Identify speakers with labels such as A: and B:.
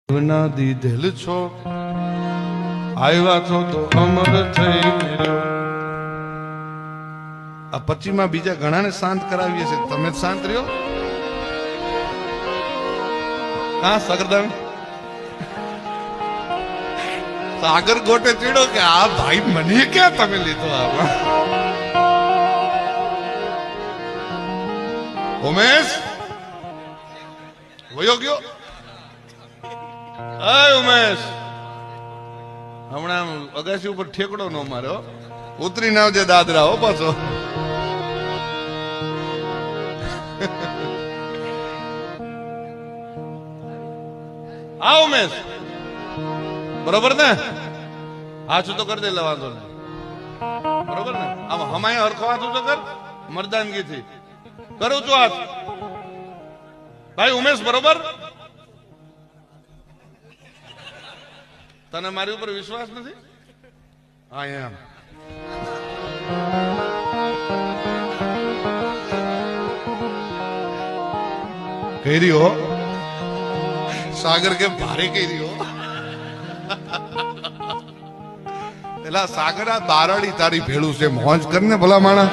A: ના દીધેલ છો આવ્યા છો તો અમર થઈ મેળ્યો. આ પચીમાં બીજા ઘણાને શાંત કરાવીએ છે, તમે શાંત રહ્યો. હા સગરદાન સાગર ગોટે ચીડો કે આ ભાઈ મને ક્યાં તમે લીધો આમાં. ઉમેશ વયો ગયો. ઉમેશ હમણાં અગાસી ઉપર ઠેકડો નો માર્યો, ઉતરી ના આવજે દાદરા હો પાછો. હા ઉમેશ બરોબર ને, હાથ તો કરી દે વાંધો ને, બરોબર ને. આમ હમાય હરખો હાથ તો કર મર્દાનગી થી કરું છું હાથ. ભાઈ ઉમેશ બરોબર, તને મારી ઉપર વિશ્વાસ નથી? હા એમ કહી રહ્યો સાગર કે ભારે કહી રહ્યો. પેલા સાગર આ બારડી તારી ભેળું છે, મોજ કર ને ભલા માણા.